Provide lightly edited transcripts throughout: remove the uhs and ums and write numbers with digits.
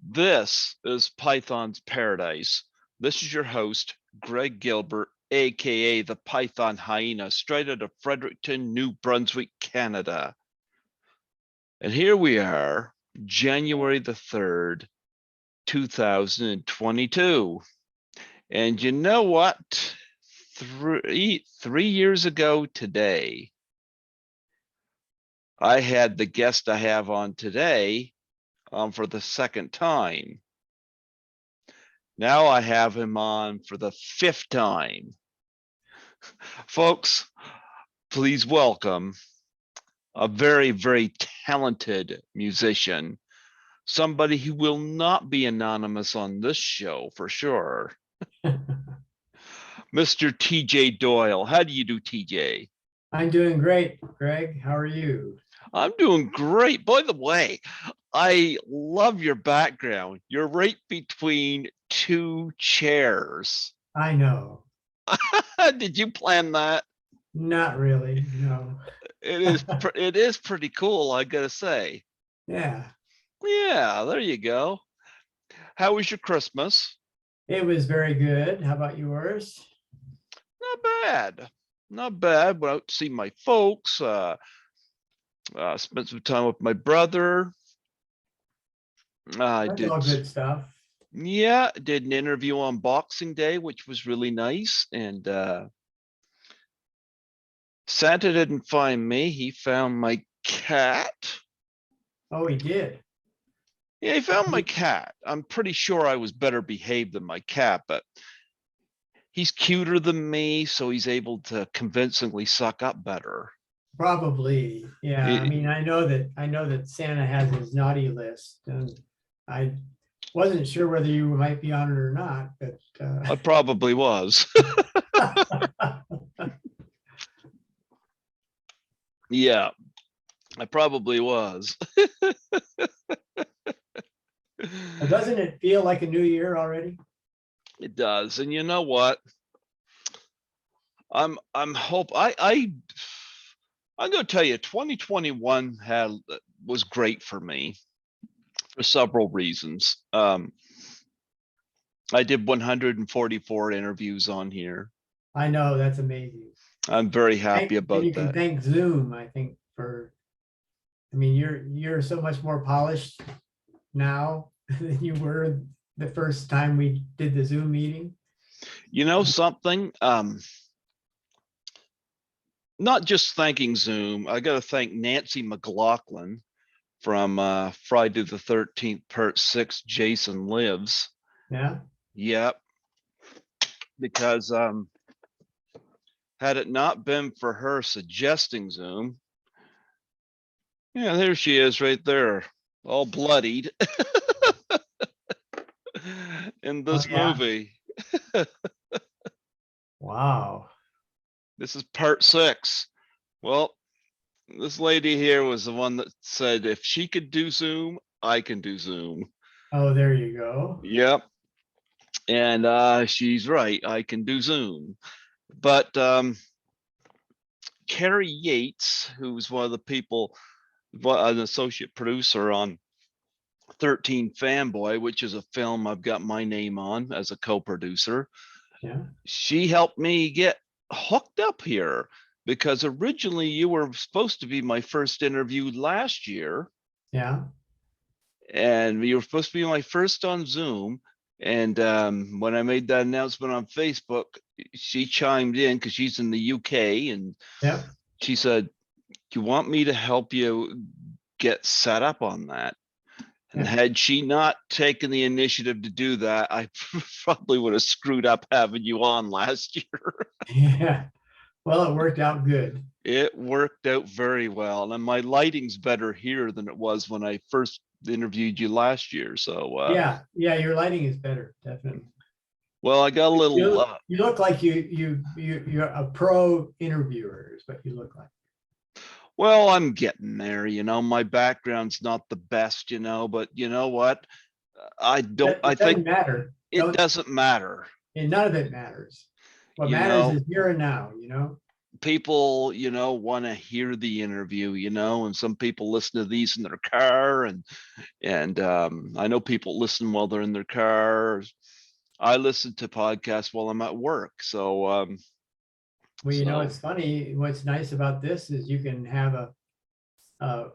This is Python's Paradise. This is your host, Greg Gilbert, aka the Python Hyena, straight out of Fredericton, New Brunswick, Canada. And here we are, January the 3rd, 2022. And you know what? Three years ago today, I had the guest I have on today for the second time. Now I have him on for the fifth time. Folks, please welcome a very, very talented musician, somebody who will not be anonymous on this show for sure. Mr. TJ Doyle. How do you do, TJ? I'm doing great, Greg. How are you? I'm doing great. By the way, I love your background. You're right between two chairs. I know. Did you plan that? Not really, no. It is pretty cool, I gotta say. Yeah, Yeah, there you go. How was your Christmas? it was very good. How about yours? Not bad. Not bad. Went out to see my folks. Spent some time with my brother. I That's did. all good stuff. Yeah, did an interview on Boxing Day, which was really nice. And Santa didn't find me. He found my cat. Oh, he did. Yeah, he found my cat. I'm pretty sure I was better behaved than my cat, but he's cuter than me, so he's able to convincingly suck up better. Probably. Yeah. I mean, I know that Santa has his naughty list, and I wasn't sure whether you might be on it or not, but I probably was. Yeah, I probably was. Doesn't it feel like a new year already? It does. And you know what? I'm gonna tell you 2021 was great for me for several reasons. I did 144 interviews on here. I know, that's amazing. I'm very happy about you that. can thank Zoom, I think, for, I mean, you're so much more polished now than you were the first time we did the Zoom meeting. You know something? Not just thanking Zoom, I got to thank Nancy McLaughlin from Friday the 13th, Part 6, Jason Lives. Yeah. Yep. Because had it not been for her suggesting Zoom, yeah, there she is right there, all bloodied in this movie. Wow. This is Part 6. Well, this lady here was the one that said, if she could do Zoom, I can do Zoom. Oh, there you go. Yep. And she's right, I can do Zoom. But Carrie Yates, who's one of the people, an associate producer on 13 Fanboy, which is a film I've got my name on as a co-producer. Yeah. She helped me get hooked up here because originally you were supposed to be my first interview last year. Yeah. And you were supposed to be my first on Zoom. And when I made that announcement on Facebook, she chimed in because she's in the UK, and she said, "Do you want me to help you get set up on that?" And had she not taken the initiative to do that, I probably would have screwed up having you on last year. Yeah. Well, it worked out good. It worked out very well. And my lighting's better here than it was when I first interviewed you last year. So yeah, your lighting is better, definitely. Well, I got a little. You look like you're a pro interviewer, is what you look like. Well, I'm getting there. You know, my background's not the best. You know, but you know what? I think doesn't matter. It doesn't matter. And none of it matters. What matters is here and now. You know. people, want to hear the interview, and some people listen to these in their car, and I know people listen while they're in their cars. I listen to podcasts while I'm at work. So, Well, it's funny. What's nice about this is you can have a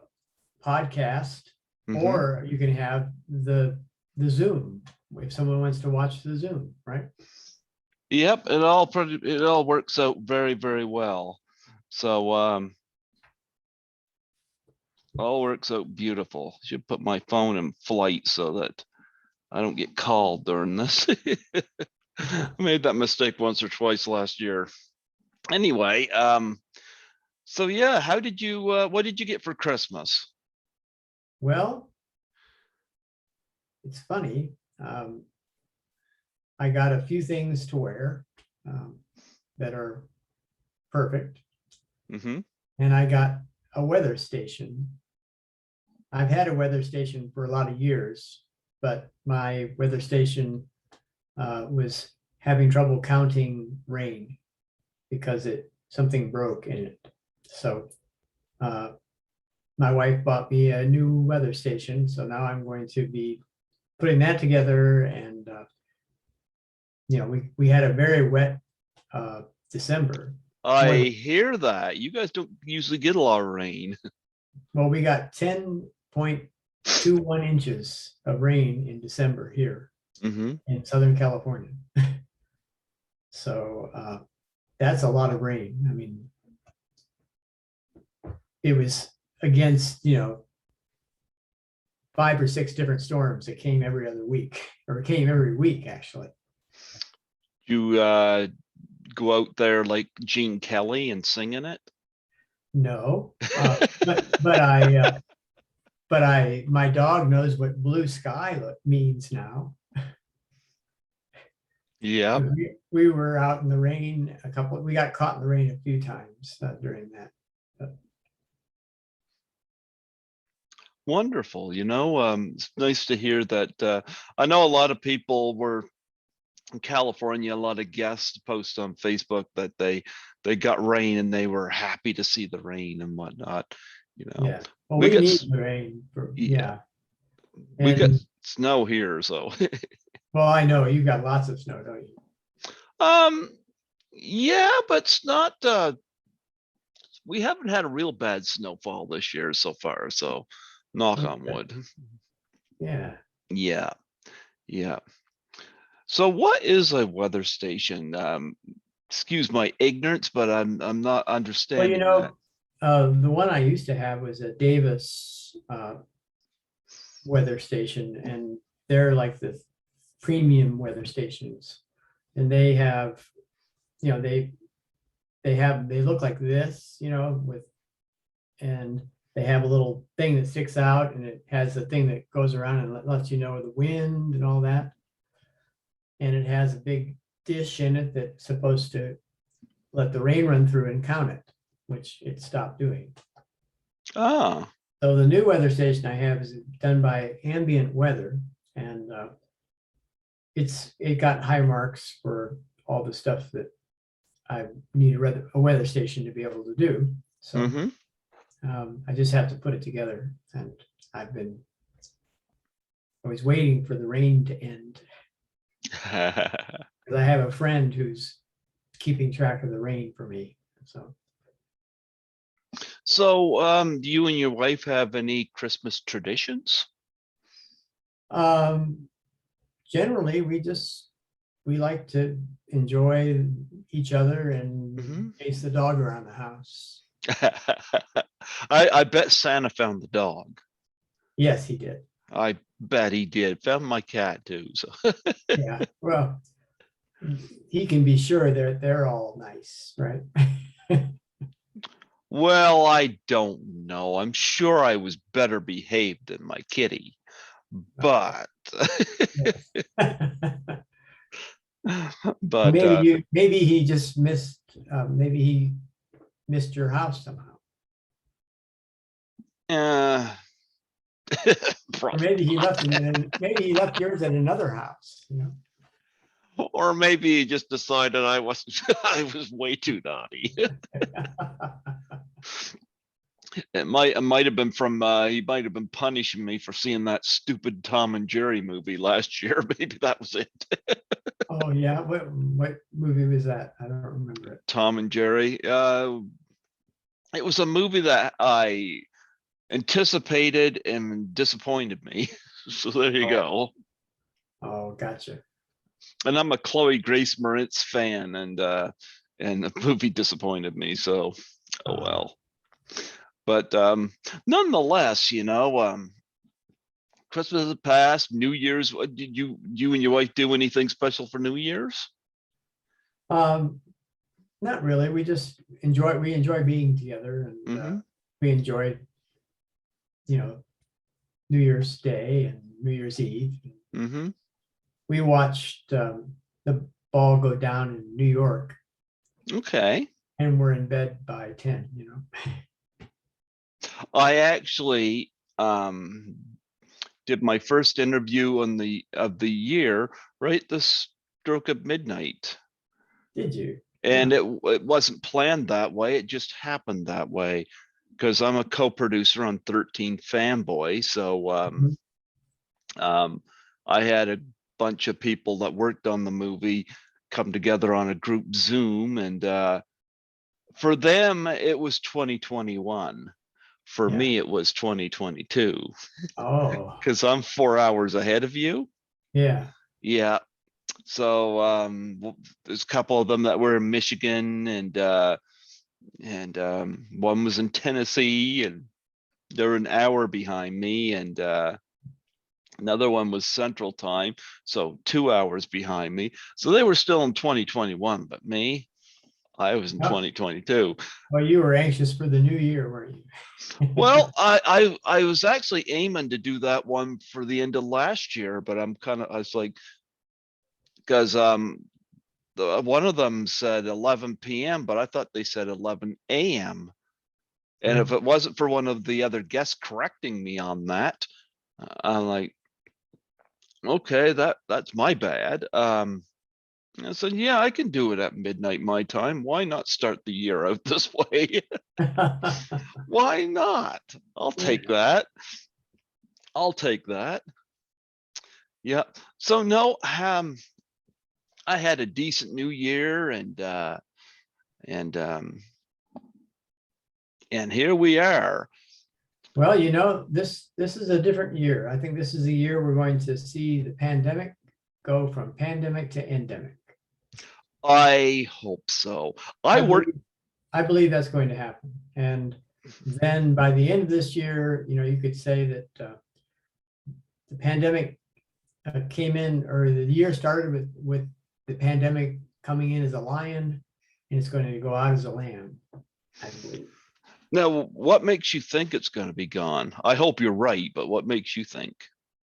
podcast, or you can have the Zoom if someone wants to watch the Zoom, right? Yep, it all works out very, very well. So all works out beautiful. Should put my phone in flight so that I don't get called during this. I made that mistake once or twice last year. Anyway, so yeah, what did you get for Christmas? Well, it's funny. I got a few things to wear that are perfect. And I got a weather station. I've had a weather station for a lot of years, but my weather station was having trouble counting rain because something broke in it. So my wife bought me a new weather station. So now I'm going to be putting that together. And, we had a very wet December. I hear that. You guys don't usually get a lot of rain. Well, we got 10.21 inches of rain in December here in Southern California. So that's a lot of rain. I mean, it was against, 5 or 6 different storms that came every other week, or came every week, actually. You go out there like Gene Kelly and sing in it? No, but my dog knows what blue sky means now. Yeah. We were out in the rain we got caught in the rain a few times during that. Wonderful. It's nice to hear that. I know a lot of people were in California, a lot of guests post on Facebook that they got rain and they were happy to see the rain and whatnot. Yeah. Well, we need the rain yeah. We got snow here, so. Well, I know you got lots of snow, don't you? Yeah, but it's not. We haven't had a real bad snowfall this year so far, so knock on wood. Yeah. Yeah. Yeah. So what is a weather station? Excuse my ignorance, but I'm not understanding that. The one I used to have was a Davis weather station, and they're like the premium weather stations, and they have, they look like this, and they have a little thing that sticks out, and it has a thing that goes around and lets you know the wind and all that. And it has a big dish in it that's supposed to let the rain run through and count it, which it stopped doing. Ah. So the new weather station I have is done by Ambient Weather, and it got high marks for all the stuff that I need a weather station to be able to do. So I just have to put it together, and I was waiting for the rain to end. Because I have a friend who's keeping track of the rain for me. So do you and your wife have any Christmas traditions? Generally, we like to enjoy each other and chase the dog around the house. I bet Santa found the dog. Yes, he did. I bet he did. Found my cat too. So yeah, well, he can be sure they're all nice, right? Well, I don't know. I'm sure I was better behaved than my kitty, but but maybe he just missed your house somehow. Or maybe he left yours at another house. Or maybe he just decided I wasn't, I was way too naughty. It might have been from he might have been punishing me for seeing that stupid Tom and Jerry movie last year. Maybe that was it. Oh, yeah. What movie was that? I don't remember it. Tom and Jerry. It was a movie that I anticipated and disappointed me. So there you go. Oh, gotcha. And I'm a Chloe Grace Moretz fan, and the movie disappointed me. So, oh well. But nonetheless, Christmas has passed. New Year's. What did you and your wife do anything special for New Year's? Not really. We just enjoy being together, and we enjoyed, New Year's Day and New Year's Eve. We watched the ball go down in New York, Okay. and we're in bed by 10. I actually did my first interview of the year right the stroke of midnight. Did you? And it wasn't planned that way. It just happened that way because I'm a co-producer on 13 Fanboy. So I had a bunch of people that worked on the movie come together on a group Zoom, and for them it was 2021. For me it was 2022. Oh, because I'm 4 hours ahead of you. yeah. So there's a couple of them that were in Michigan, and one was in Tennessee, and they're an hour behind me, and another one was Central Time, so 2 hours behind me. So they were still in 2021, but me, I was in 2022. Well, you were anxious for the new year, weren't you? Well, I was actually aiming to do that one for the end of last year, but I was like, because one of them said 11 p.m., but I thought they said 11 a.m. And if it wasn't for one of the other guests correcting me on that, I'm like, okay, that's my bad. I said, yeah, I can do it at midnight my time. Why not start the year out this way? Why not? I'll take that. I'll take that. Yeah. So no, I had a decent new year, and here we are. Well, this is a different year. I think this is a year we're going to see the pandemic go from pandemic to endemic. I hope so. I believe that's going to happen. And then by the end of this year, you could say that the pandemic came in, or the year started with the pandemic coming in as a lion, and it's going to go out as a lamb, I believe. Now, what makes you think it's going to be gone? I hope you're right, but what makes you think?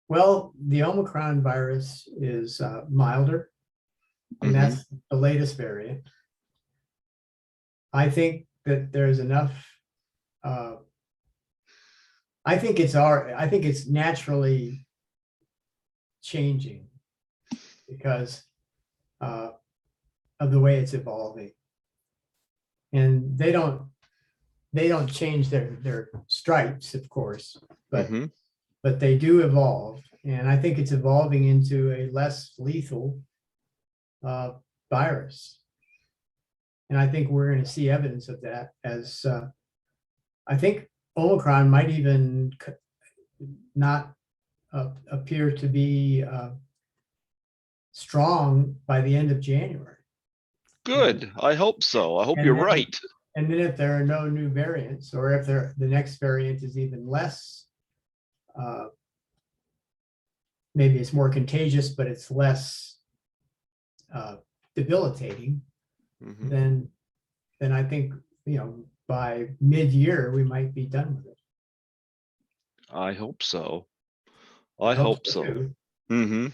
Well, the Omicron virus is milder, and that's the latest variant. I think that there's enough. I think it's naturally changing because of the way it's evolving, and they don't change their stripes, of course, but they do evolve, and I think it's evolving into a less lethal virus. And I think we're going to see evidence of that, as I think Omicron might even not appear to be strong by the end of January. Good. I hope so. I hope you're right. And then if there are no new variants, or if the next variant is even less, maybe it's more contagious, but it's less debilitating, then I think, by mid-year we might be done with it. I hope so. I hope so. Too.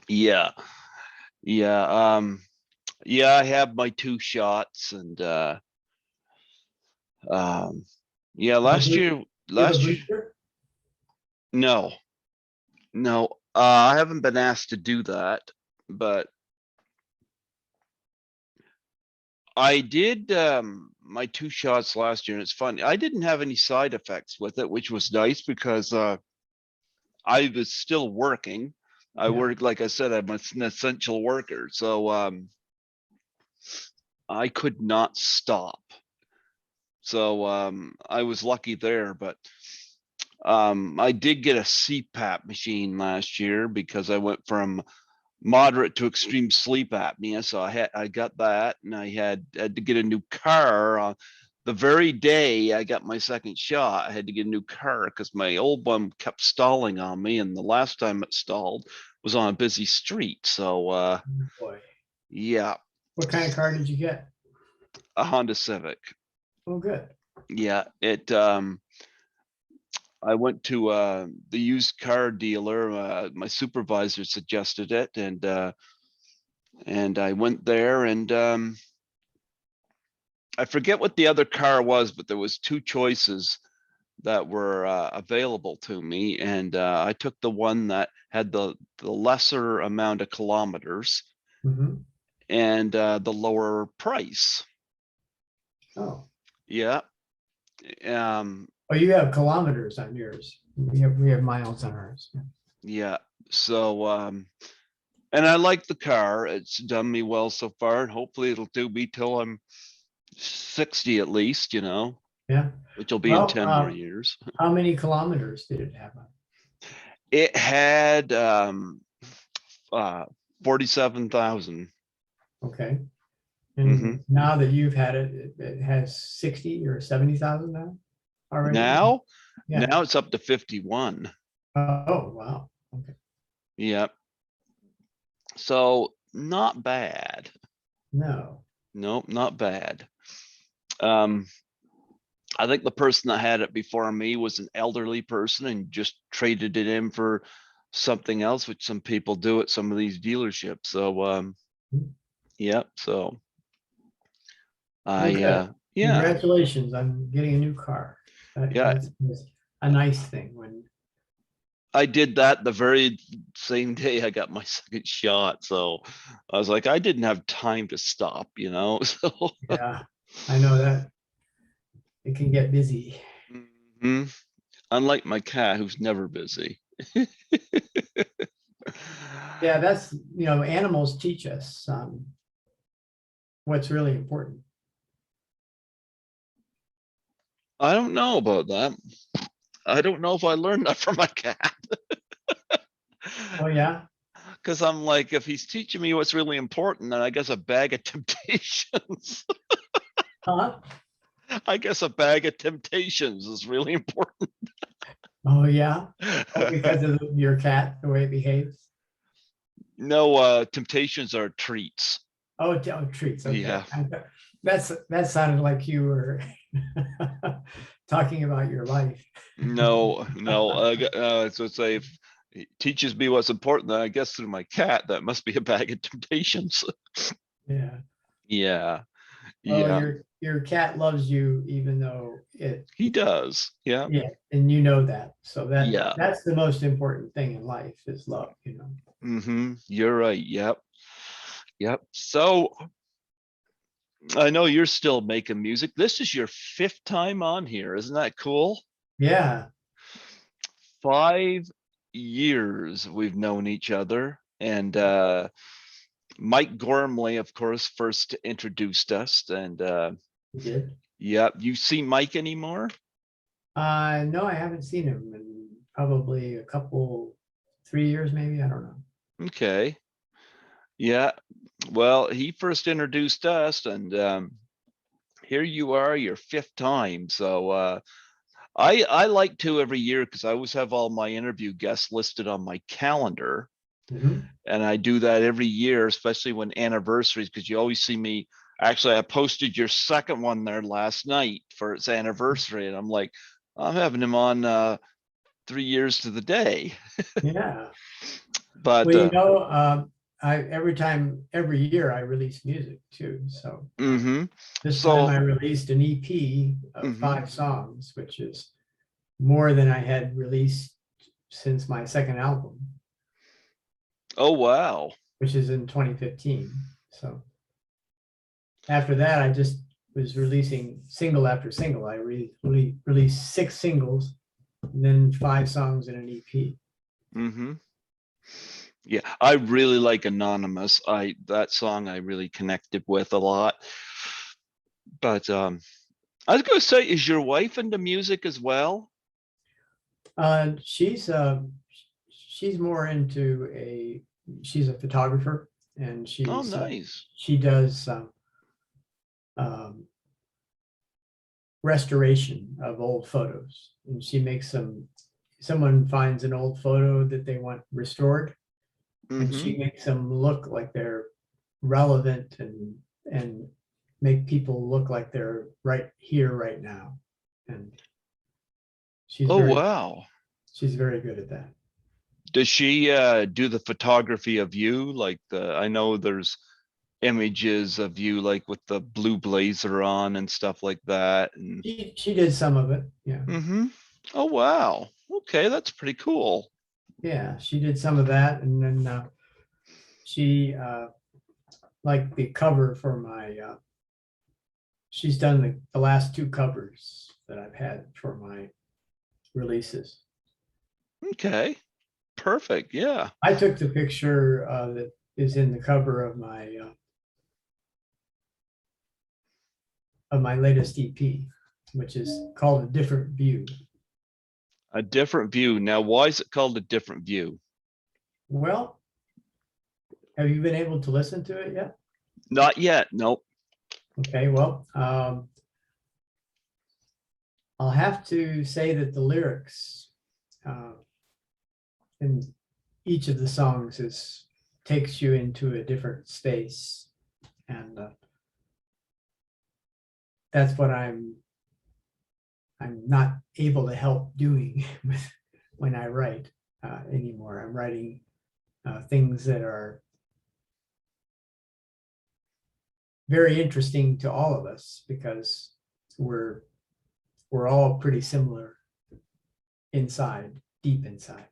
Yeah. I have my 2 shots, and last year, no, I haven't been asked to do that, but I did my 2 shots last year, and it's funny. I didn't have any side effects with it, which was nice because I was still working. I Yeah. work, like I said, I'm an essential worker, so I could not stop. So I was lucky there, but I did get a CPAP machine last year because I went from moderate to extreme sleep apnea. So I got that, and I had to get a new car. The very day I got my second shot, I had to get a new car because my old one kept stalling on me, and the last time it stalled was on a busy street. So Oh, boy. yeah, What kind of car did you get? a Honda Civic. Oh, good. Yeah, it I went to the used car dealer. My supervisor suggested it, and I went there, and I forget what the other car was, but there was 2 choices that were available to me, and I took the one that had the lesser amount of kilometers Mhm. and the lower price. Oh, Yeah. oh, you have kilometers on yours. We have miles on ours. Yeah. So and I like the car. It's done me well so far, and hopefully it'll do me till I'm 60 at least, Yeah. which will be in Well, 10 more years. how many kilometers did it have on? It had 47,000. Okay. Mhm. And now that you've had it, it has 60 or 70,000 now already? Now Yeah. it's up to 51. Oh, wow. Okay. Yep. So not bad. No. Nope, not bad. Um, I think the person that had it before me was an elderly person and just traded it in for something else, which some people do at some of these dealerships. So yep. So I Okay. yeah. Congratulations on getting a new car. Yeah. That's a nice thing when. I did that the very same day I got my second shot. So I was like, I didn't have time to stop, So Yeah, I know that it can get busy. mhm. Unlike my cat, who's never busy. Yeah, that's, animals teach us what's really important. I don't know about that. I don't know if I learned that from my cat. Oh, yeah. Because I'm like, if he's teaching me what's really important, then I guess a bag of temptations. Huh? I guess a bag of temptations is really important. Oh, yeah. Oh, because of your cat, the way it behaves. No, temptations are treats. Oh, treats. Okay. Yeah. That sounded like you were talking about your life. No. So say if it teaches me what's important, then I guess through my cat, that must be a bag of temptations. Yeah. Yeah. Oh, Yeah. your cat loves you, even though He does. Yeah. yeah, and you know that. So Yeah. that's the most important thing in life is love, You're right. Yep. Yep. So I know you're still making music. This is your 5th time on here. Isn't that cool? Yeah. 5 years we've known each other. And Mike Gormley, of course, first introduced us. And You did. yeah, you see Mike anymore? No, I haven't seen him in probably 3 years, maybe. I don't know. Okay. Yeah. Well, he first introduced us, and here you are, your 5th time. So I like to every year because I always have all my interview guests listed on my calendar. Mhm. And I do that every year, especially when anniversaries, because you always see me. Actually, I posted your second one there last night for its anniversary, and I'm like, I'm having him on 3 years to the day. Yeah. But Well, every year I release music too. So this time so I released an EP of mhm. 5 songs, which is more than I had released since my second album, Oh wow. which is in 2015. So after that, I just was releasing single after single. I released 6 singles, and then 5 songs in an EP. Mm-hmm. Yeah, I really like Anonymous. That song I really connected with a lot. But I was gonna say, is your wife into music as well? She's more into she's a photographer, and Oh, nice. she does restoration of old photos, and she makes someone finds an old photo that they want restored, and Mm-hmm. she makes them look like they're relevant and make people look like they're right here, right now. And Oh, wow. she's very good at that. Does she do the photography of you? Like I know there's images of you like with the blue blazer on and stuff like that. And She did some of it. Yeah. mm-hmm. Oh, wow. Okay, that's pretty cool. Yeah, she did some of that. And then she like the cover for my she's done the last 2 covers that I've had for my releases. Okay, perfect. Yeah. I took the picture that is in the cover of my latest EP, which is called A Different View. A different view. Now, why is it called A Different View? Well, have you been able to listen to it yet? Not yet. Nope. Okay, well, I'll have to say that the lyrics in each of the songs takes you into a different space, and that's what I'm not able to help doing with when I write anymore. I'm writing things that are very interesting to all of us, because we're all pretty similar inside, deep inside.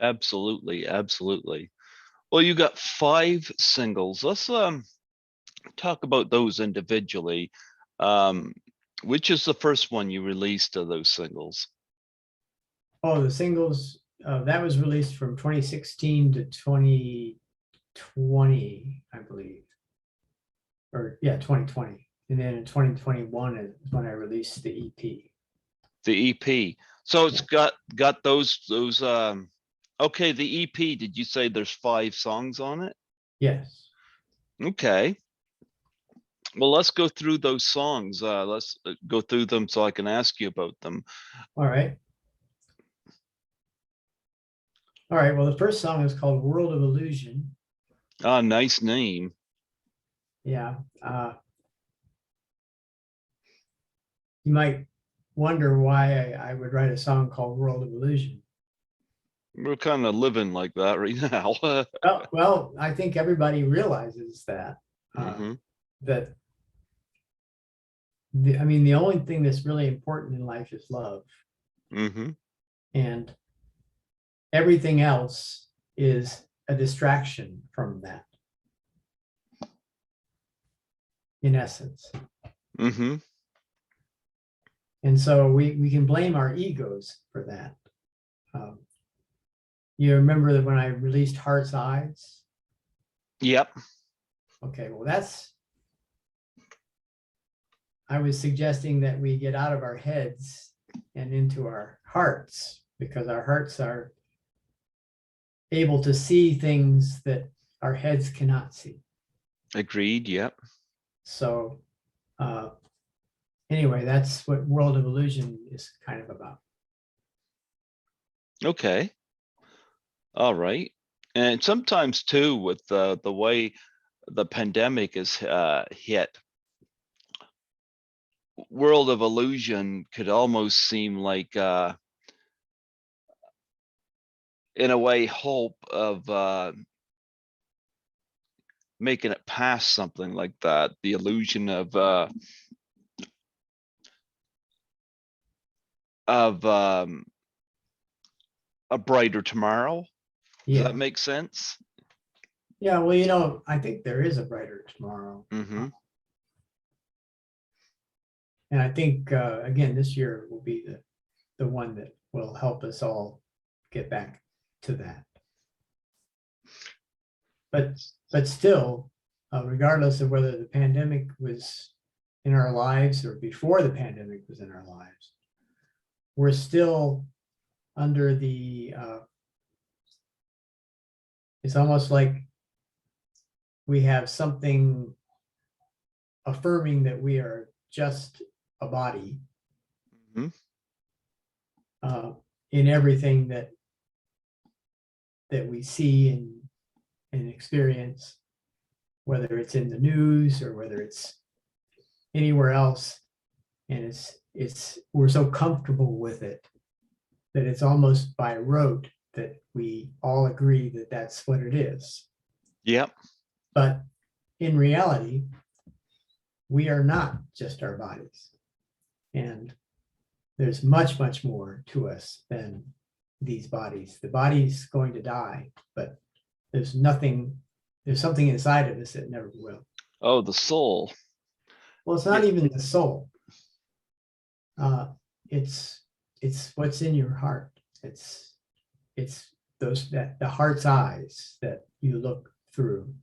Absolutely. Absolutely. Well, you got 5 singles. Let's talk about those individually. Which is the first one you released of those singles? Oh, the singles, that was released from 2016 to 2020, I believe. Or yeah, 2020. And then in 2021 is when I released the EP. The EP. So it's got those okay, the EP, did you say there's 5 songs on it? Yes. Okay. Well, let's go through those songs. Let's go through them so I can ask you about them. All right. All right. Well, the first song is called World of Illusion. Ah, nice name. Yeah. You might wonder why I would write a song called World of Illusion. We're kind of living like that right now. Well, I think everybody realizes that Mhm. that I mean, the only thing that's really important in life is love, Mhm. and everything else is a distraction from that, in essence. Mhm. And so we can blame our egos for that. You remember that when I released Heart's Eyes? Yep. Okay, well, I was suggesting that we get out of our heads and into our hearts, because our hearts are able to see things that our heads cannot see. Agreed. Yep. So anyway, that's what World of Illusion is kind of about. Okay. All right. And sometimes too, with the way the pandemic is hit, World of Illusion could almost seem like in a way hope of making it past something like that, the illusion of a brighter tomorrow. Does Yeah, that make sense? Yeah, well, I think there is a brighter tomorrow. Mm-hmm. And I think, again, this year will be the one that will help us all get back to that. But still, regardless of whether the pandemic was in our lives or before the pandemic was in our lives, we're still under the, it's almost like we have something affirming that we are just a body Mhm. in everything that we see and experience, whether it's in the news or whether it's anywhere else. And we're so comfortable with it that it's almost by rote that we all agree that that's what it is. Yep. But in reality, we are not just our bodies. And there's much, much more to us than these bodies. The body's going to die, but there's something inside of us that never will. Oh, the soul. Well, it's not even the soul. It's what's in your heart. It's the heart's eyes that you look through,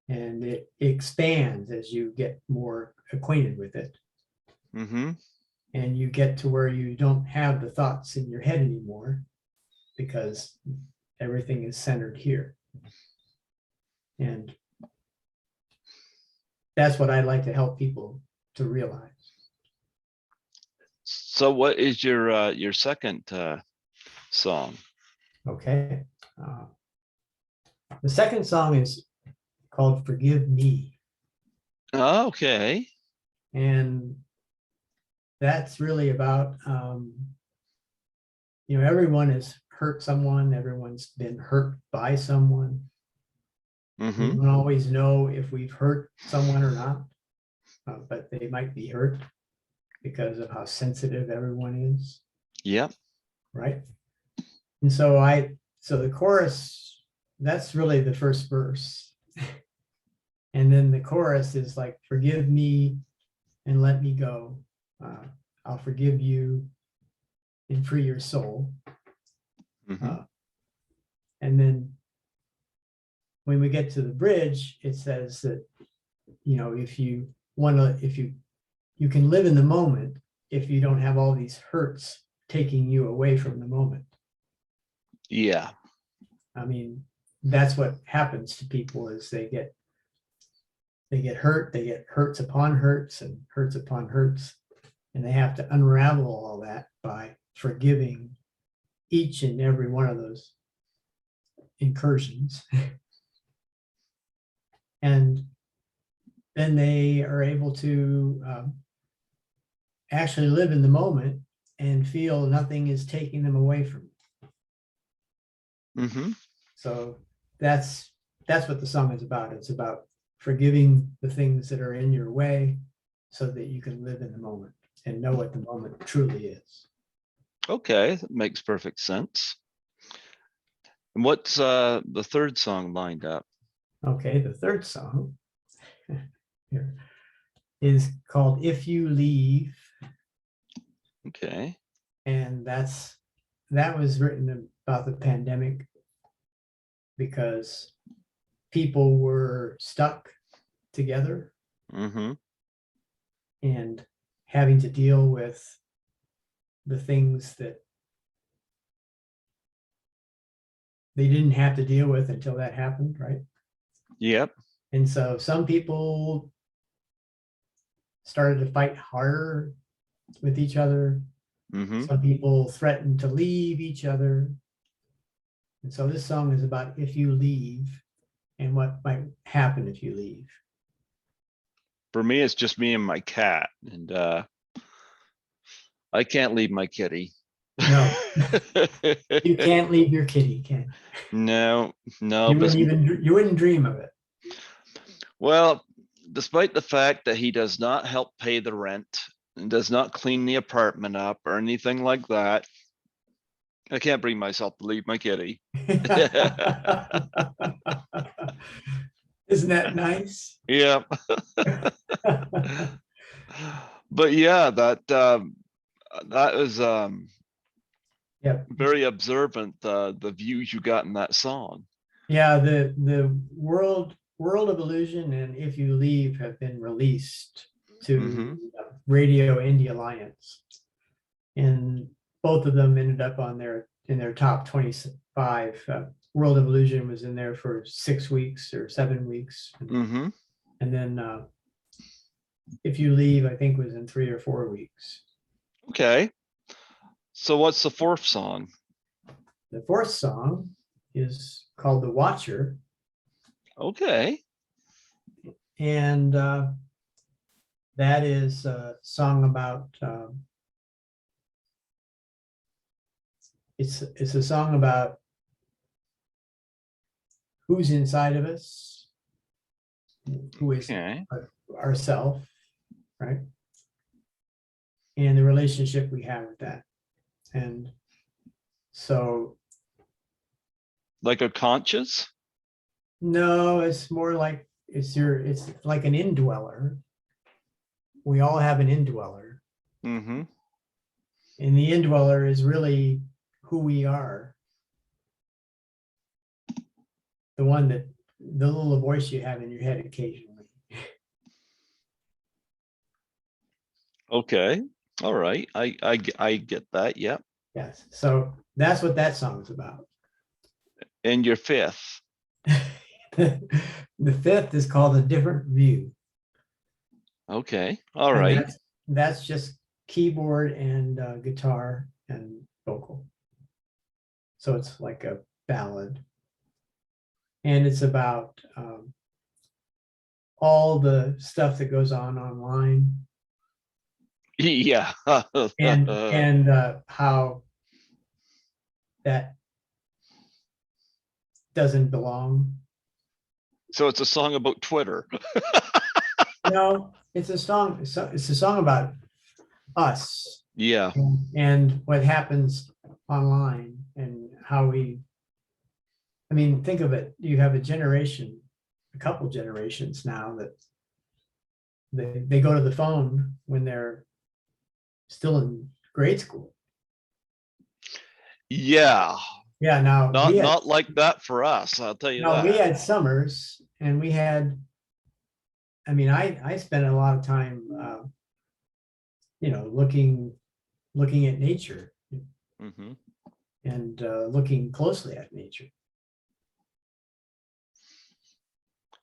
and it expands as you get more acquainted with it. Mm-hmm. And you get to where you don't have the thoughts in your head anymore because everything is centered here. And that's what I'd like to help people to realize. So what is your second song? Okay. The second song is called Forgive Me. Okay. And that's really about, everyone has hurt someone. Everyone's been hurt by someone. Mm-hmm. We don't always know if we've hurt someone or not, but they might be hurt because of how sensitive everyone is. Yep. Right. And so the chorus, that's really the first verse. And then the chorus is like, forgive me and let me go. I'll forgive you and free your soul. Mm-hmm. And then when we get to the bridge, it says that, if you you can live in the moment if you don't have all these hurts taking you away from the moment. Yeah. I mean, that's what happens to people is they get hurt, they get hurts upon hurts and hurts upon hurts. And they have to unravel all that by forgiving each and every one of those incursions. And then they are able to actually live in the moment and feel nothing is taking them away from it. Mm-hmm. So that's what the song is about. It's about forgiving the things that are in your way so that you can live in the moment and know what the moment truly is. Okay, that makes perfect sense. And what's the third song lined up? Okay, the third song here is called If You Leave. Okay. And that was written about the pandemic because people were stuck together Mm-hmm. and having to deal with the things that they didn't have to deal with until that happened, right? Yep. And so some people started to fight harder with each other. Mm-hmm. Some people threatened to leave each other. And so this song is about if you leave and what might happen if you leave. For me, it's just me and my cat, and I can't leave my kitty. No, you can't leave your kitty, Ken. No, no. You wouldn't dream of it. Well, despite the fact that he does not help pay the rent and does not clean the apartment up or anything like that, I can't bring myself to leave my kitty. Isn't that nice? Yeah. But yeah, that was Yep. very observant, the views you got in that song. Yeah, the World of Illusion and If You Leave have been released to Radio Indie Alliance. And both of them ended up on in their top 25. World of Illusion was in there for 6 weeks or 7 weeks. Mm-hmm. And then If You Leave, I think, was in 3 or 4 weeks. Okay. So what's the fourth song? The fourth song is called The Watcher. Okay. And that is a song about it's a song about who's inside of us, who is Okay. ourself, right? And the relationship we have with that. And so, Like a conscious? no, it's more like it's like an indweller. We all have an indweller. Mm-hmm. And the indweller is really who we are. The little voice you have in your head occasionally. Okay. All right. I get that. Yep. Yes. So that's what that song's about. And your fifth. The fifth is called A Different View. Okay. All And right. that's just keyboard and guitar and vocal. So it's like a ballad. And it's about all the stuff that goes on online. Yeah. and how that doesn't belong. So it's a song about Twitter. No, it's a song. It's a song about us. Yeah. And what happens online and how we. I mean, think of it. You have a couple generations now that they go to the phone when they're still in grade school. Yeah. Yeah. Now Not like that for us. I'll tell you that. we had summers and we had. I mean, I spent a lot of time, looking at nature Mm-hmm. and looking closely at nature.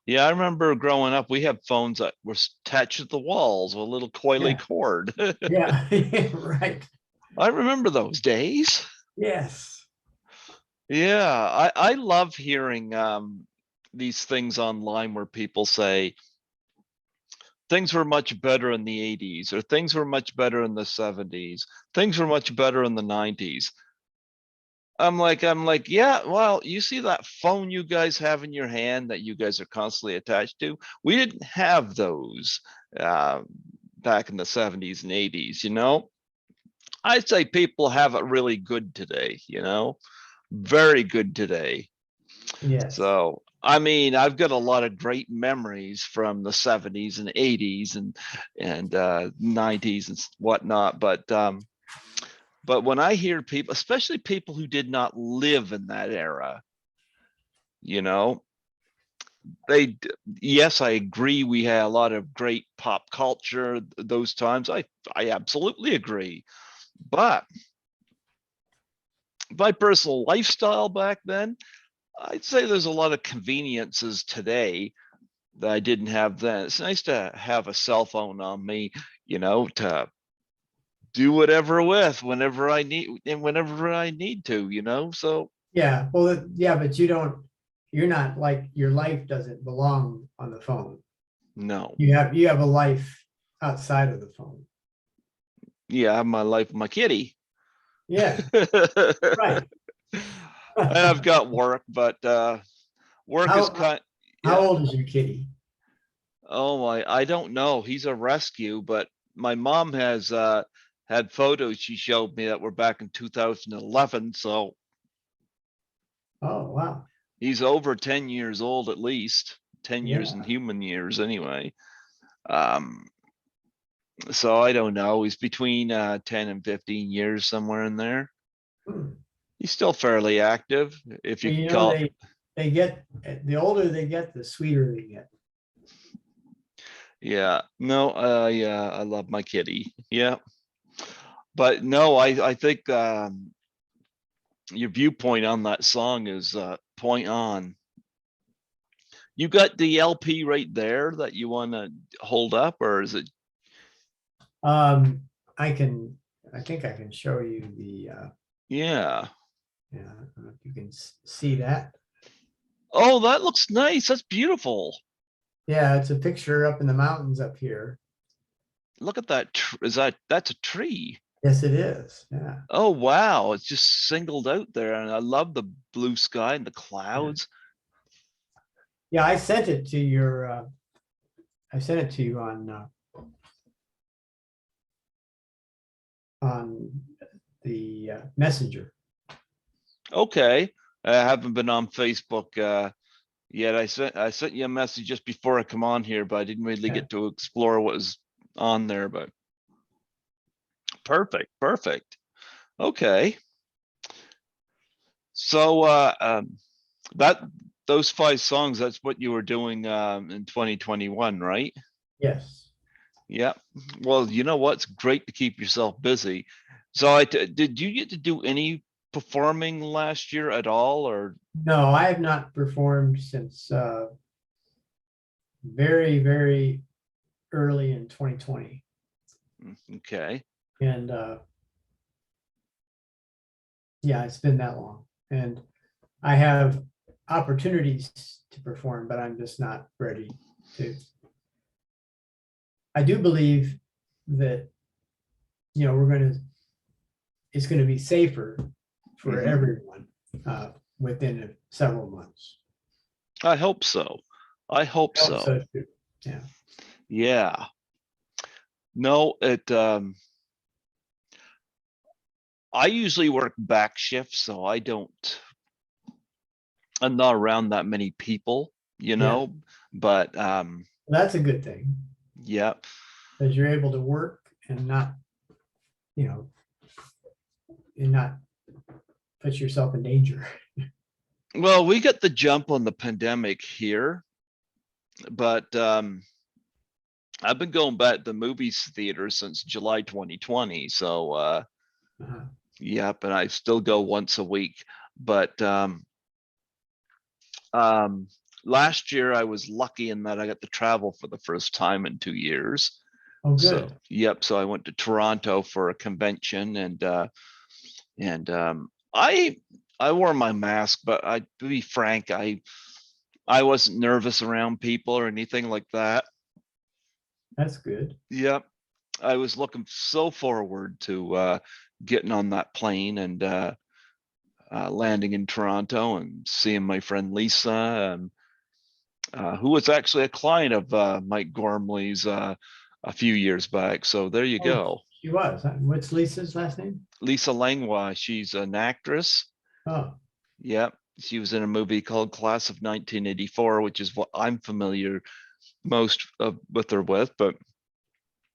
Yeah, I remember growing up, we had phones that were attached to the walls with a little coily Yeah. cord. Yeah, right. I remember those days. Yes. Yeah, I love hearing these things online where people say things were much better in the 80s or things were much better in the 70s. Things were much better in the 90s. I'm like, yeah, well, you see that phone you guys have in your hand that you guys are constantly attached to? We didn't have those back in the 70s and 80s. I'd say people have it really good today, very good today. Yes. So, I mean, I've got a lot of great memories from the 70s and 80s and 90s and whatnot, but when I hear people, especially people who did not live in that era, yes, I agree. We had a lot of great pop culture those times. I absolutely agree. But my personal lifestyle back then, I'd say there's a lot of conveniences today that I didn't have then. It's nice to have a cell phone on me, to do whatever with whenever I need to, so. Yeah. Well, yeah, but you're not like your life doesn't belong on the phone. No. You have a life outside of the phone. Yeah, I have my life, my kitty. Yeah. Right. And I've got work, but work is kind. How old is your kitty? Oh I don't know. He's a rescue, but my mom has had photos she showed me that were back in 2011. So Oh, wow. He's over 10 years old at least, 10 years in Yeah. human years anyway. So I don't know. He's between 10 and 15 years, somewhere in there. Hmm. He's still fairly active, if you Well, can you know, call it. they get, the older they get, the sweeter they get. Yeah, no, yeah, I love my kitty. Yeah. But no, I think your viewpoint on that song is point on. You got the LP right there that you want to hold up, or is it? I think I can show you the, Yeah. yeah, I don't know if you can see that. Oh, that looks nice. That's beautiful. Yeah, it's a picture up in the mountains up here. Look at that. That's a tree? Yes, it is. Yeah. Oh, wow. It's just singled out there. And I love the blue sky and the clouds. Yeah, I sent it to your, I sent it to you on the messenger. Okay. I haven't been on Facebook yet. I sent you a message just before I come on here, but I didn't really Yeah. get to explore what was on there, but perfect. Perfect. Okay. So that those 5 songs, that's what you were doing in 2021, right? Yes. Yeah. Well, you know what? It's great to keep yourself busy. So did you get to do any performing last year at all, or? No, I have not performed since very, very early in 2020. Okay. And yeah, it's been that long. And I have opportunities to perform, but I'm just not ready to. I do believe that, you know, it's going to be safer for Mhm. everyone within several months. I hope so. I hope I hope so. so too. Yeah. Yeah. No, I usually work back shifts, so I'm not around that many people, Yeah. but That's a good thing yeah. because you're able to work and not, you know, and not put yourself in danger. Well, we got the jump on the pandemic here, but I've been going back to the movies theater since July 2020. So Uh-huh. yep, and I still go once a week. But last year I was lucky in that I got to travel for the first time in 2 years. Oh, So good. yep, so I went to Toronto for a convention, and I wore my mask, but to be frank, I wasn't nervous around people or anything like that. That's good. Yep. I was looking so forward to getting on that plane and landing in Toronto and seeing my friend Lisa, who was actually a client of Mike Gormley's a few years back. So there you Oh, go. she was. What's Lisa's last name? Lisa Langlois, she's an actress. Oh, Yep. She was in a movie called Class of 1984, which is what I'm familiar most with her with, but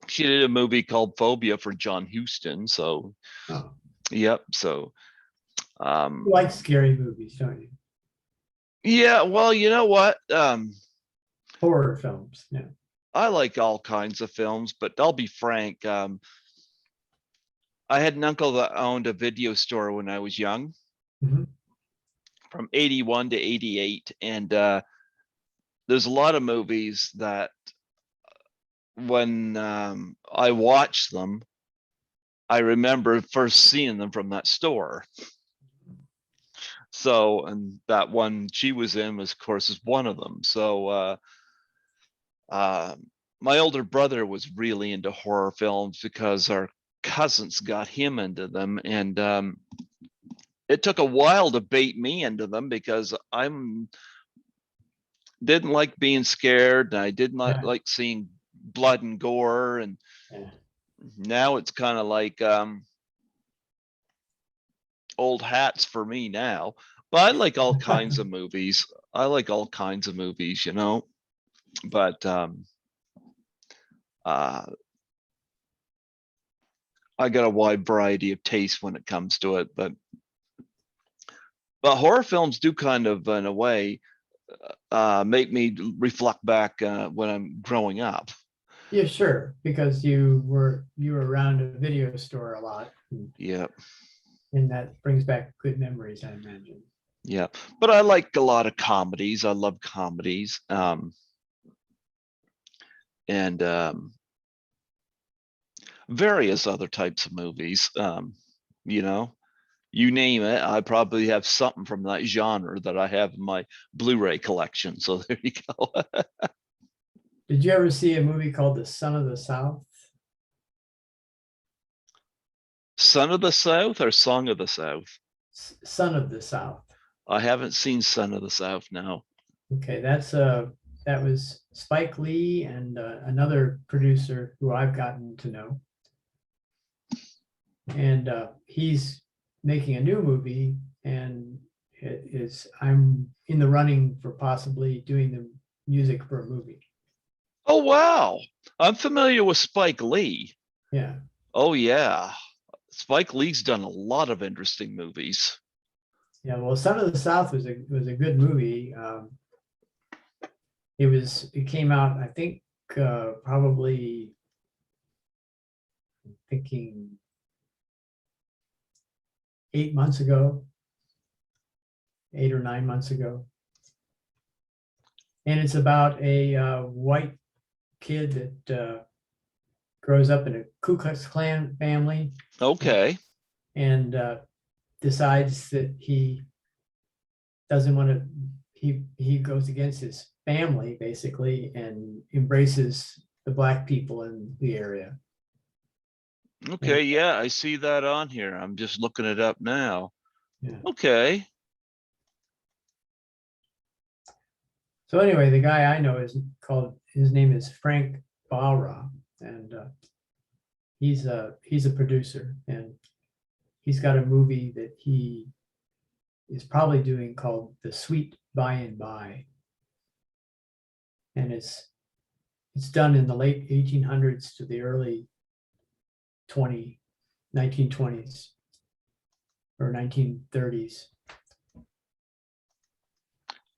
she did a movie called Phobia for John Huston. So, oh. yep. So, You like scary movies, don't you? yeah, well, you know what? Horror films. Yeah. I like all kinds of films, but I'll be frank. I had an uncle that owned a video store when I was young, Mhm. from 81 to 88. And there's a lot of movies that when I watched them, I remember first seeing them from that store. So, and that one she was in was, of course, is one of them. So, uh, my older brother was really into horror films because our cousins got him into them, and it took a while to bait me into them because I'm didn't like being scared, and I did not Yeah. like seeing blood and gore, and Yeah. now it's kind of like old hats for me now, but I like all kinds of movies. I like all kinds of movies, you know, but uh, I got a wide variety of taste when it comes to it, but horror films do kind of, in a way, make me reflect back when I'm growing up. Yeah, sure, because you were around a video store a lot, Yeah, and that brings back good memories, I imagine. yeah. But I like a lot of comedies. I love comedies. And various other types of movies. You know, you name it, I probably have something from that genre that I have in my Blu-ray collection. So there you go. Did you ever see a movie called The Son of the South? Son of the South or Song of the South? Son of the South. I haven't seen Son of the South now. Okay, that was Spike Lee and another producer who I've gotten to know. And he's making a new movie, and I'm in the running for possibly doing the music for a movie. Oh, wow. I'm familiar with Spike Lee. Yeah. Oh, yeah. Spike Lee's done a lot of interesting movies. Yeah, well, Son of the South was a good movie. It came out, I think, probably, I'm thinking 8 months ago, 8 or 9 months ago. And it's about a white kid that grows up in a Ku Klux Klan family Okay. and decides that he doesn't want to, he goes against his family basically and embraces the Black people in the area. Okay. Yeah, I see that on here. I'm just looking it up now. Yeah. Okay. So anyway, the guy I know his name is Frank Barra, and he's a producer, and he's got a movie that he is probably doing called The Sweet By and By. And it's done in the late 1800s to the early 1920s or 1930s.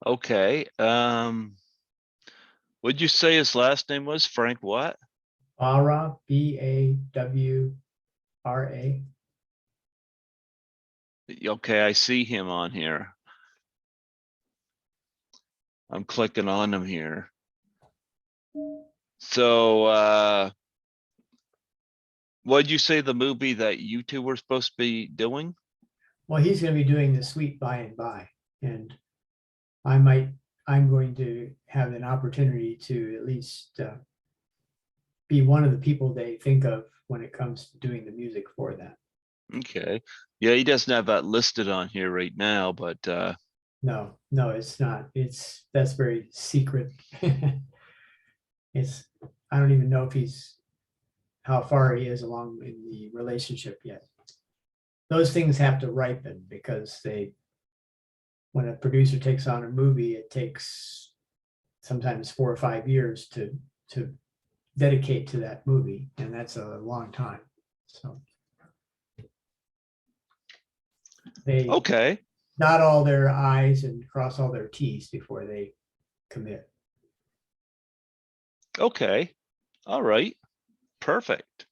Okay. What'd you say his last name was? Frank what? Barra, Bawra. Okay, I see him on here. I'm clicking on him here. So what'd you say the movie that you two were supposed to be doing? Well, he's going to be doing The Sweet By and By, and I'm going to have an opportunity to at least be one of the people they think of when it comes to doing the music for that. Okay. Yeah, he doesn't have that listed on here right now, but No, it's not. That's very secret. I don't even know how far he is along in the relationship yet. Those things have to ripen because when a producer takes on a movie, it takes sometimes 4 or 5 years to dedicate to that movie, and that's a long time. So they okay. dot all their I's and cross all their T's before they commit. Okay. All right. Perfect.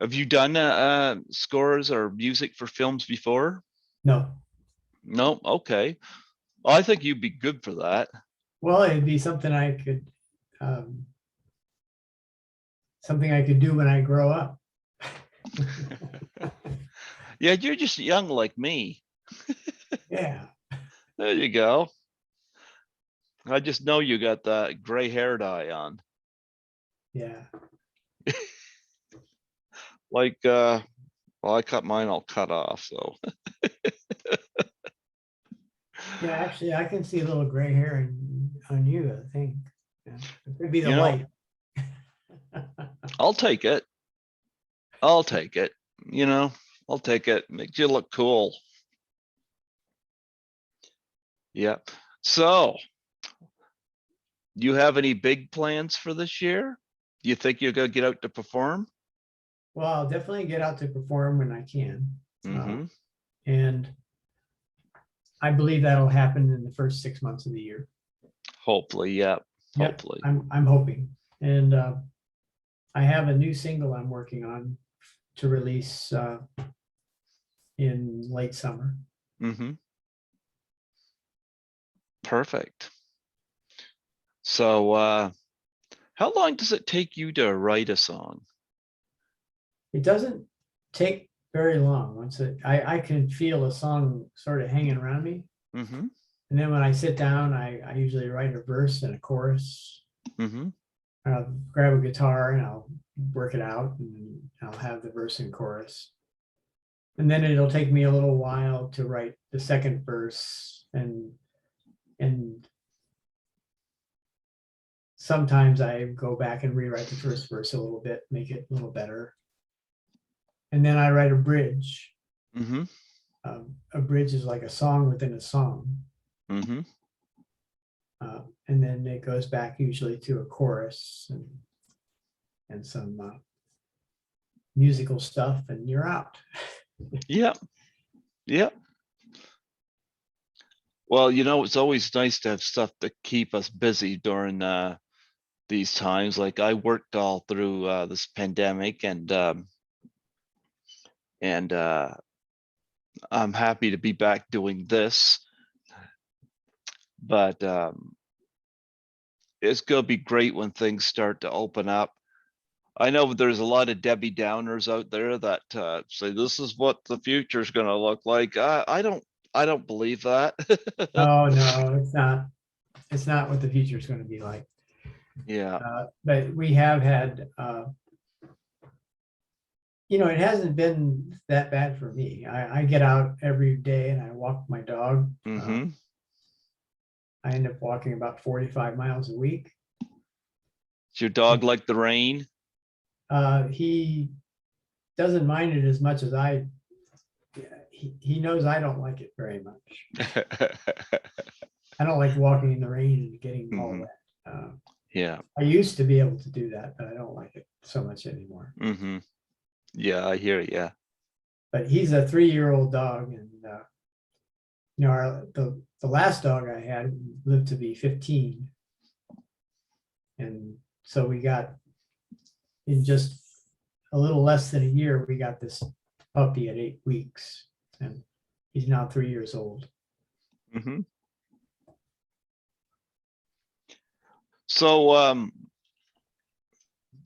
Have you done scores or music for films before? No. No. Okay. Well, I think you'd be good for that. Well, it'd be something I could do when I grow up. Yeah, you're just young like me. Yeah. There you go. I just know you got that gray hair dye on. Yeah. Like, well, I cut mine all cut off, so. Yeah, actually, I can see a little gray hair on you, I think. Yeah. It could be the You know, light. I'll take it. I'll take it. You know, I'll take it. Makes you look cool. Yeah. So, you have any big plans for this year? Do you think you're gonna get out to perform? Well, I'll definitely get out to perform when I can. Mm-hmm. And I believe that'll happen in the first 6 months of the year. Hopefully, yeah. Yep, Hopefully. I'm hoping. And I have a new single I'm working on to release in late summer. Mm-hmm. Perfect. So, how long does it take you to write a song? It doesn't take very long. I can feel a song sort of hanging around me. Mm-hmm. And then when I sit down, I usually write a verse and a chorus. Mm-hmm. I'll grab a guitar and I'll work it out, and I'll have the verse and chorus. And then it'll take me a little while to write the second verse, and sometimes I go back and rewrite the first verse a little bit, make it a little better. And then I write a bridge. Mm-hmm. A bridge is like a song within a song. Mm-hmm. And then it goes back usually to a chorus and some musical stuff, and you're out. Yeah. Yeah. Well, you know, it's always nice to have stuff to keep us busy during these times. Like I worked all through this pandemic, and I'm happy to be back doing this. But it's gonna be great when things start to open up. I know there's a lot of Debbie Downers out there that say this is what the future is gonna look like. I don't believe that. Oh, no, it's not. It's not what the future is going to be like. Yeah. But we have had, it hasn't been that bad for me. I get out every day and I walk my dog. Mm-hmm. I end up walking about 45 miles a week. Does your dog like the rain? He doesn't mind it as much as I. He knows I don't like it very much. I don't like walking in the rain and getting all wet. Yeah. I used to be able to do that, but I don't like it so much anymore. Mm-hmm. Yeah, I hear you. But he's a 3-year-old dog, and the last dog I had lived to be 15, and so we got, in just a little less than a year, we got this puppy at 8 weeks, and he's now 3 years old. Mm-hmm. So,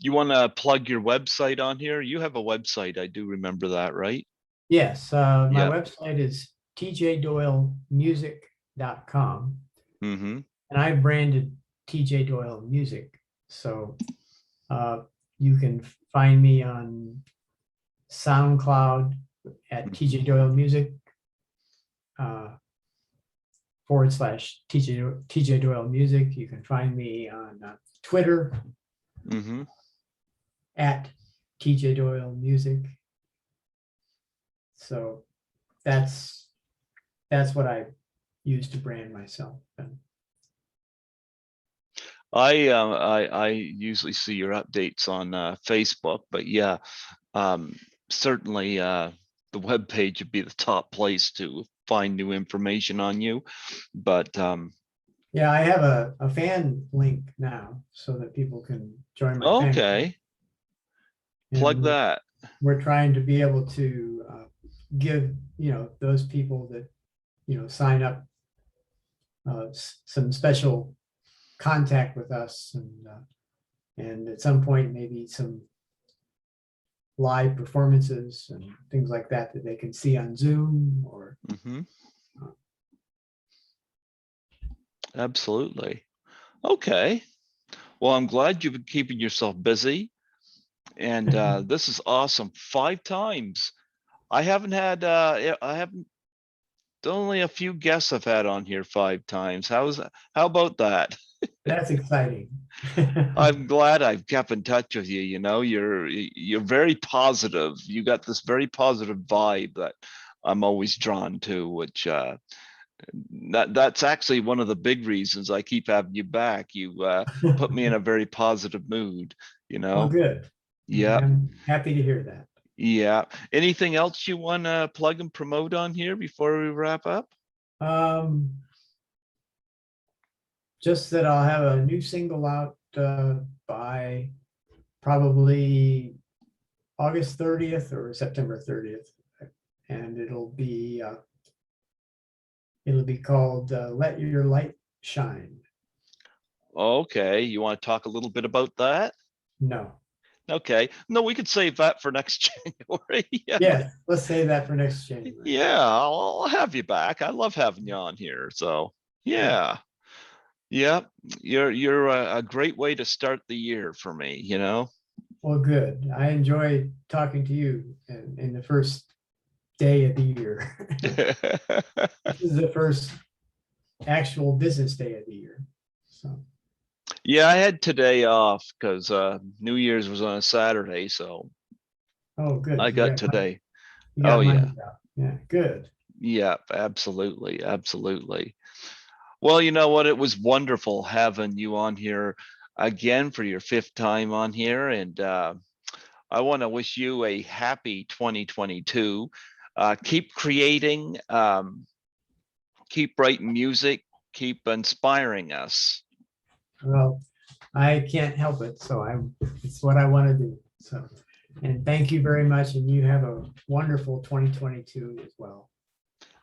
you want to plug your website on here? You have a website. I do remember that, right? Yes, my Yeah. website is tjdoylemusic.com, Mm-hmm. and I branded TJ Doyle Music. So you can find me on SoundCloud at TJ Doyle Music / TJ Doyle Music. You can find me on Twitter Mm-hmm. at TJ Doyle Music. So that's what I use to brand myself. I usually see your updates on Facebook, but yeah, certainly the webpage would be the top place to find new information on you. But yeah, I have a fan link now so that people can join my fan club. okay, plug that. We're trying to be able to give those people that sign up some special contact with us, and at some point maybe some live performances and things like that they can see on Zoom or. Mm-hmm. Absolutely. Okay. Well, I'm glad you've been keeping yourself busy, and this is awesome. 5 times. I haven't only a few guests I've had on here 5 times. How about that? That's exciting. I'm glad I've kept in touch with you. You know, you're very positive. You got this very positive vibe that I'm always drawn to, which that's actually one of the big reasons I keep having you back. You put me in a very positive mood, you Well, know. good. Yeah, I'm happy to hear that. yeah. Anything else you want to plug and promote on here before we wrap up? Um, just that I'll have a new single out by probably August 30th or September 30th. And it'll be called Let Your Light Shine. Okay, you want to talk a little bit about that? No. Okay, no, we could save that for next January. Yeah, Yeah, let's say that for next January. yeah, I'll have you back. I love having you on here. So yeah, yeah, you're a great way to start the year for me. You know. Well, good. I enjoy talking to you in the first day of the year. This is the first actual business day of the year. So, Yeah, I had today off because New Year's was on a Saturday, so oh, good. I You got got today. you Oh got yeah, money out. Yeah, good. yeah, absolutely, absolutely. Well, you know what? It was wonderful having you on here again for your fifth time on here, and I want to wish you a happy 2022. Keep creating, keep writing music, keep inspiring us. Well, I can't help it. So it's what I want to do. So, and thank you very much. And you have a wonderful 2022 as well.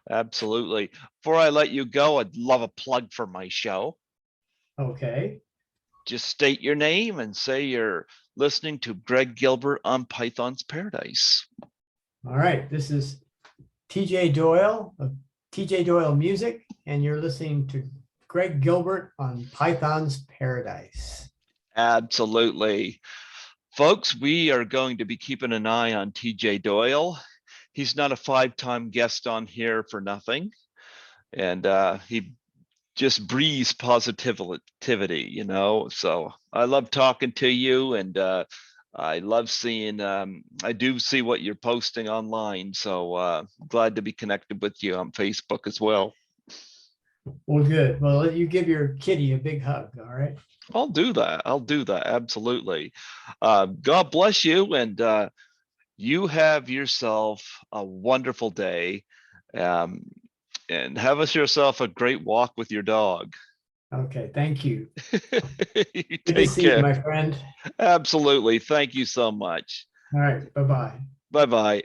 Absolutely. Before I let you go, I'd love a plug for my show. Okay. Just state your name and say you're listening to Greg Gilbert on Python's Paradise. All right. This is TJ Doyle of TJ Doyle Music, and you're listening to Greg Gilbert on Python's Paradise. Absolutely. Folks, we are going to be keeping an eye on TJ Doyle. He's not a five-time guest on here for nothing. And he just breathes positivity, you know. So I love talking to you, and I love seeing, I do see what you're posting online. So glad to be connected with you on Facebook as well. Well, good. Well, you give your kitty a big hug. All right. I'll do that. I'll do that. Absolutely. God bless you, and you have yourself a wonderful day. Um, and have us yourself a great walk with your dog. Okay. Thank you. You Good to take see you, care. my friend. Absolutely. Thank you so much. All right. Bye-bye. Bye bye.